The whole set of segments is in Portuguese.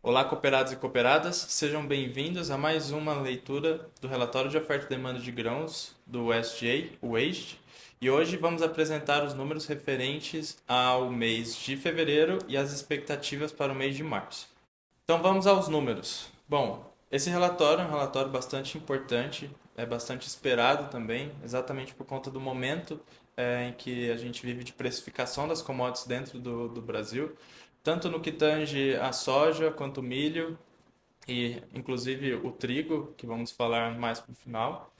Olá, cooperados e cooperadas, sejam bem-vindos a mais uma leitura do relatório de oferta e demanda de grãos do USDA, o WASTE, e hoje vamos apresentar os números referentes ao mês de fevereiro e as expectativas para o mês de março. Então vamos aos números. Bom, esse relatório é um relatório bastante importante, é bastante esperado também, exatamente por conta do momento em que a gente vive de precificação das commodities dentro do Brasil, tanto no que tange a soja quanto o milho e inclusive o trigo, que vamos falar mais para o final.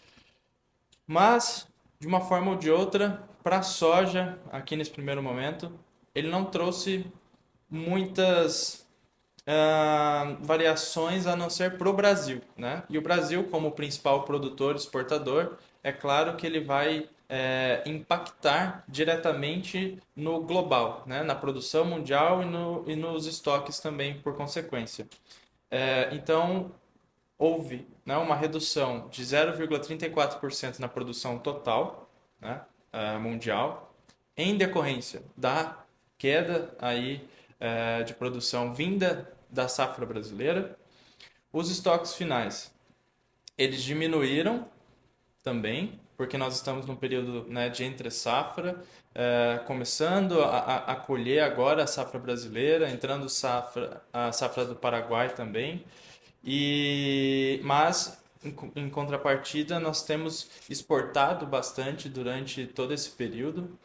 Mas, de uma forma ou de outra, para a soja, aqui nesse primeiro momento, ele não trouxe muitas variações a não ser para o Brasil, né? E o Brasil, como principal produtor exportador, é claro que ele vai impactar diretamente no global, né? Na produção mundial e nos estoques também, por consequência. Então, houve, né, uma redução de 0,34% na produção total, né, mundial, em decorrência da queda aí, de produção vinda da safra brasileira. Os estoques finais, eles diminuíram também, porque nós estamos num período, né, de entre safra, começando a colher agora a safra brasileira, entrando a safra do Paraguai também. Mas em contrapartida nós temos exportado bastante durante todo esse período,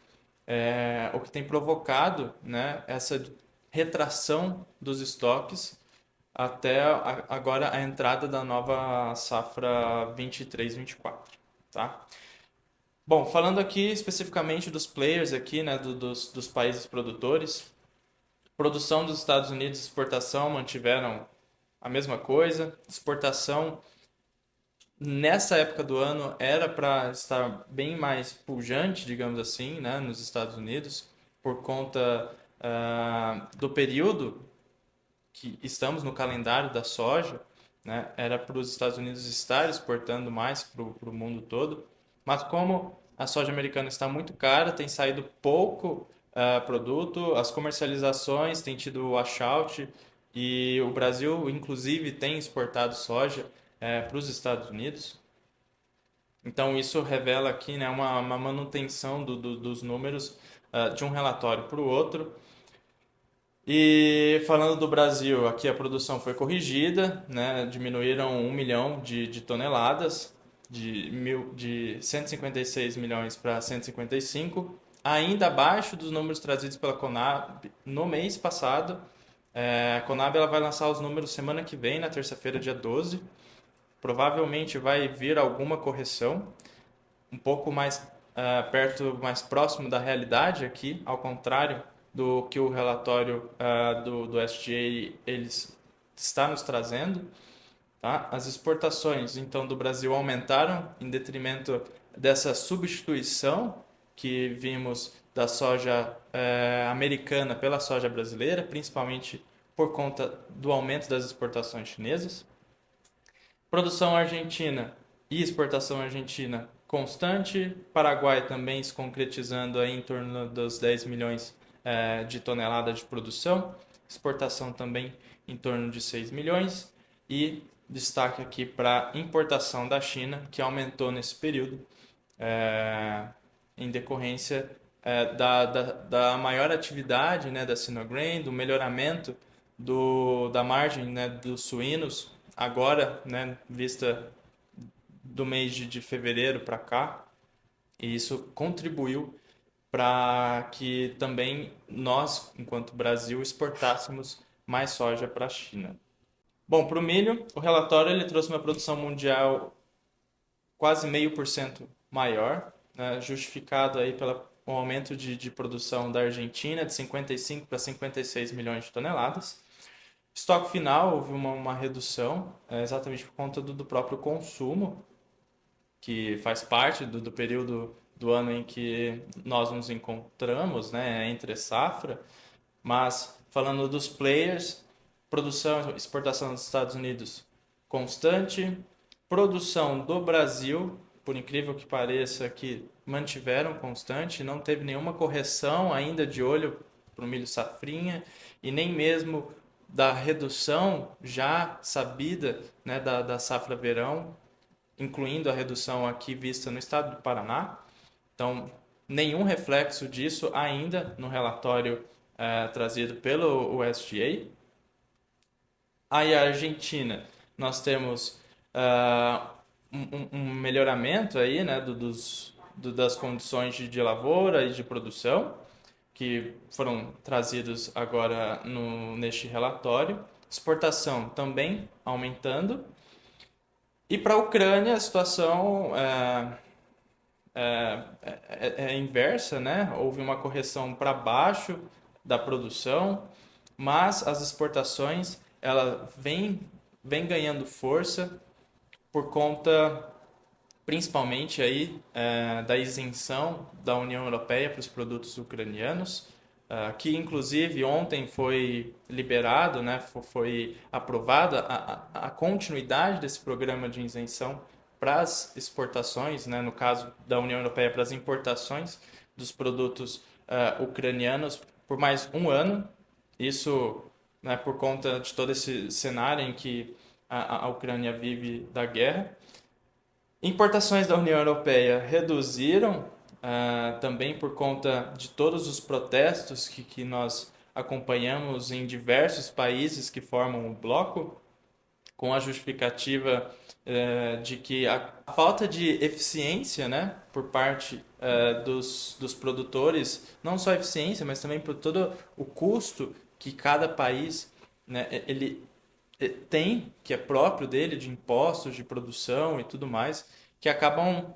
o que tem provocado, né, essa retração dos estoques até agora a entrada da nova safra 23/24, tá? Bom, falando aqui especificamente dos players aqui, né, dos países produtores, produção dos Estados Unidos e exportação mantiveram a mesma coisa. Exportação nessa época do ano era para estar bem mais pujante, digamos assim, né, nos Estados Unidos, por conta do período que estamos no calendário da soja, né, era para os Estados Unidos estar exportando mais para o mundo todo, mas como a soja americana está muito cara, tem saído pouco produto, as comercializações têm tido washout e o Brasil, inclusive, tem exportado soja para os Estados Unidos. Então, isso revela aqui, né, uma manutenção dos números de um relatório para o outro. E falando do Brasil, aqui a produção foi corrigida, né? Diminuíram 1 milhão de toneladas, de 156 milhões para 155, ainda abaixo dos números trazidos pela Conab no mês passado. A Conab ela vai lançar os números semana que vem, na terça-feira, dia 12. Provavelmente vai vir alguma correção, um pouco mais perto, mais próximo da realidade aqui, ao contrário do que o relatório do SGA eles está nos trazendo. Tá? As exportações, então, do Brasil aumentaram em detrimento dessa substituição que vimos da soja americana pela soja brasileira, principalmente por conta do aumento das exportações chinesas. Produção argentina e exportação argentina constante. Paraguai também se concretizando aí em torno dos 10 milhões de toneladas de produção. Exportação também em torno de 6 milhões. E destaque aqui para a importação da China, que aumentou nesse período, em decorrência da maior atividade, né, da Sinograin, do melhoramento da margem, né, dos suínos, agora, né, vista do mês de fevereiro para cá, e isso contribuiu para que também nós, enquanto Brasil, exportássemos mais soja para a China. Bom, para o milho, o relatório ele trouxe uma produção mundial quase 0,5% maior, né, justificado aí pelo aumento de produção da Argentina de 55 para 56 milhões de toneladas. Estoque final, houve uma redução, exatamente por conta do próprio consumo, que faz parte do período do ano em que nós nos encontramos, né, entre safra. Mas falando dos players, produção e exportação dos Estados Unidos constante, produção do Brasil, por incrível que pareça, que mantiveram constante, não teve nenhuma correção ainda de olho para o milho safrinha e nem mesmo da redução já sabida, né, da safra verão, incluindo a redução aqui vista no estado do Paraná. Então, nenhum reflexo disso ainda no relatório trazido pelo USDA. Aí a Argentina, nós temos um melhoramento aí, né, das condições de lavoura e de produção, que foram trazidos agora neste relatório. Exportação também aumentando. E para a Ucrânia a situação é inversa, né? Houve uma correção para baixo da produção, mas as exportações ela vem ganhando força por conta principalmente aí da isenção da União Europeia para os produtos ucranianos, que inclusive ontem foi liberado, né, foi aprovada a continuidade desse programa de isenção para as exportações, né, no caso da União Europeia para as importações dos produtos ucranianos por mais um ano. Isso, né, por conta de todo esse cenário em que a Ucrânia vive da guerra. Importações da União Europeia reduziram também por conta de todos os protestos que nós acompanhamos em diversos países que formam o bloco, com a justificativa de que a falta de eficiência, né, por parte dos produtores, não só eficiência, mas também por todo o custo que cada país, né, ele tem, que é próprio dele, de impostos, de produção e tudo mais, que acabam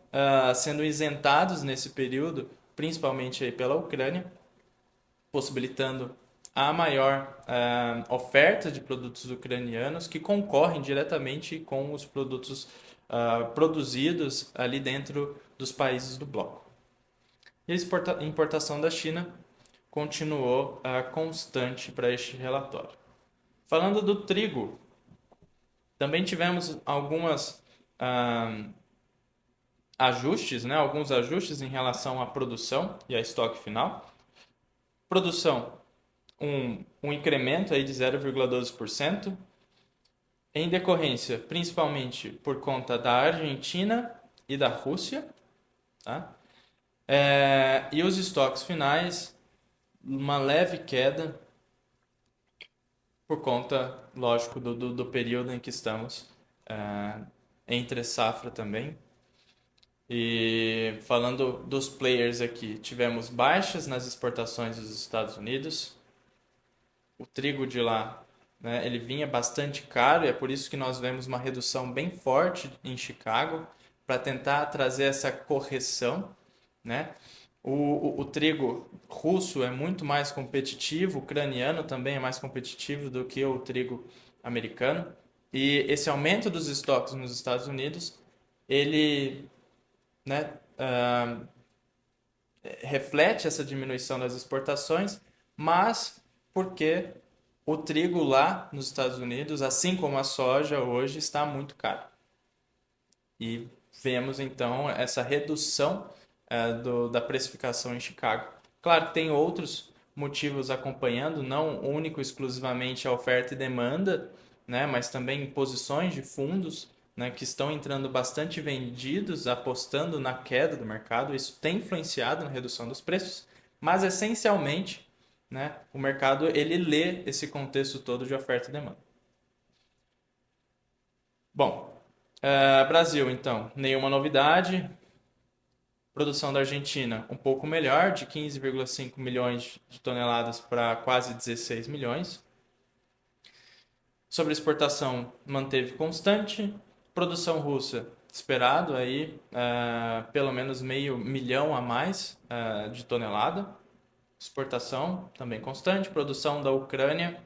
sendo isentados nesse período, principalmente aí pela Ucrânia, possibilitando a maior oferta de produtos ucranianos que concorrem diretamente com os produtos produzidos ali dentro dos países do bloco. E a importação da China continuou constante para este relatório. Falando do trigo, também tivemos ajustes, né? Alguns ajustes em relação à produção e a estoque final. Produção, um incremento aí de 0,12%, em decorrência principalmente por conta da Argentina e da Rússia. Tá? E os estoques finais, uma leve queda por conta, lógico, do período em que estamos, entre safra também. E falando dos players aqui, tivemos baixas nas exportações dos Estados Unidos. O trigo de lá, né, ele vinha bastante caro e é por isso que nós vemos uma redução bem forte em Chicago para tentar trazer essa correção, né? O trigo russo é muito mais competitivo, o ucraniano também é mais competitivo do que o trigo americano. E esse aumento dos estoques nos Estados Unidos, ele, né, reflete essa diminuição das exportações, mas porque o trigo lá nos Estados Unidos, assim como a soja hoje, está muito caro. E vemos então essa redução da precificação em Chicago. Claro que tem outros motivos acompanhando, não único exclusivamente a oferta e demanda, né, mas também posições de fundos, né, que estão entrando bastante vendidos, apostando na queda do mercado. Isso tem influenciado na redução dos preços, mas essencialmente, né, o mercado ele lê esse contexto todo de oferta e demanda. Bom, Brasil, então, nenhuma novidade. Produção da Argentina um pouco melhor, de 15,5 milhões de toneladas para quase 16 milhões. Sobre exportação, manteve constante. Produção russa, esperado aí, pelo menos meio milhão a mais de tonelada. Exportação também constante. Produção da Ucrânia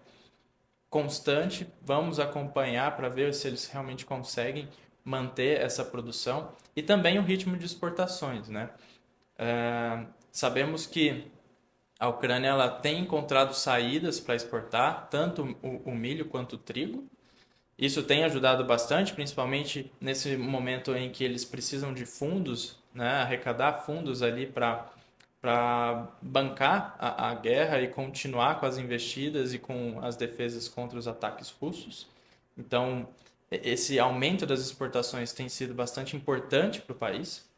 constante. Vamos acompanhar para ver se eles realmente conseguem manter essa produção. E também o ritmo de exportações, né? Sabemos que a Ucrânia ela tem encontrado saídas para exportar tanto o milho quanto o trigo. Isso tem ajudado bastante, principalmente nesse momento em que eles precisam de fundos, né, arrecadar fundos ali para para bancar a guerra e continuar com as investidas e com as defesas contra os ataques russos. Então, esse aumento das exportações tem sido bastante importante para o país.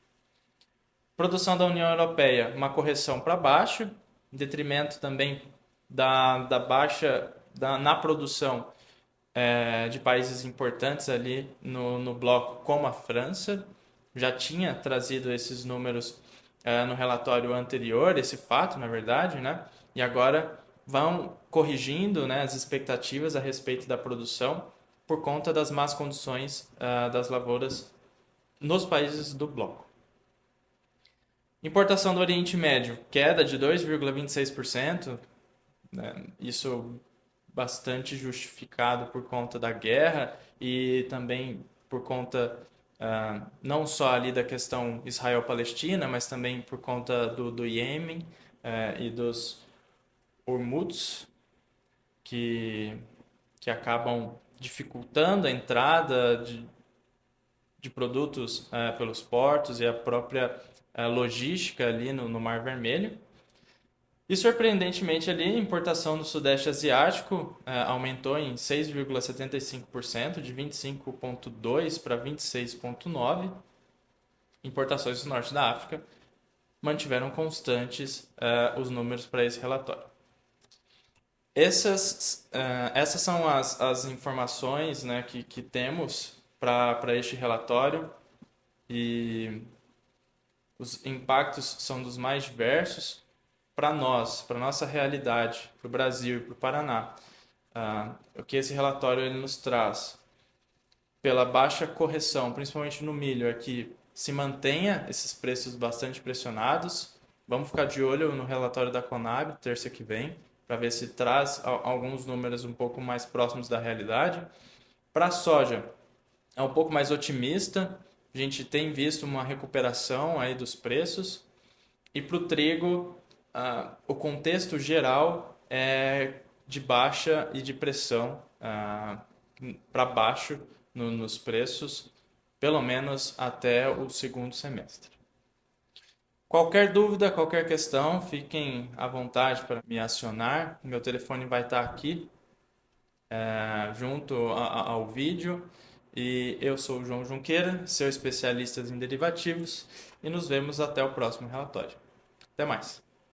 Produção da União Europeia, uma correção para baixo, em detrimento também da baixa na produção de países importantes ali no bloco, como a França. Já tinha trazido esses números no relatório anterior, esse fato, na verdade, né? E agora vão corrigindo, né, as expectativas a respeito da produção por conta das más condições das lavouras nos países do bloco. Importação do Oriente Médio, queda de 2,26%, né? Isso bastante justificado por conta da guerra e também por conta não só ali da questão Israel-Palestina, mas também por conta do Iêmen e dos Hormuds, que, que acabam dificultando a entrada de produtos pelos portos e a própria logística ali no Mar Vermelho. E surpreendentemente ali, a importação do Sudeste Asiático aumentou em 6,75%, de 25,2 para 26,9. Importações do Norte da África mantiveram constantes os números para esse relatório. Essas são as informações, né, que temos para este relatório, e os impactos são dos mais diversos para nós, para nossa realidade, para o Brasil e para o Paraná. O que esse relatório ele nos traz, pela baixa correção, principalmente no milho, é que se mantenha esses preços bastante pressionados. Vamos ficar de olho no relatório da Conab, terça que vem, para ver se traz alguns números um pouco mais próximos da realidade. Para a soja, é um pouco mais otimista. A gente tem visto uma recuperação aí dos preços. E para o trigo, o contexto geral é de baixa e de pressão para baixo nos preços, pelo menos até o segundo semestre. Qualquer dúvida, qualquer questão, fiquem à vontade para me acionar. Meu telefone vai estar aqui junto ao vídeo. E eu sou o João Junqueira, seu especialista em derivativos, e nos vemos até o próximo relatório. Até mais!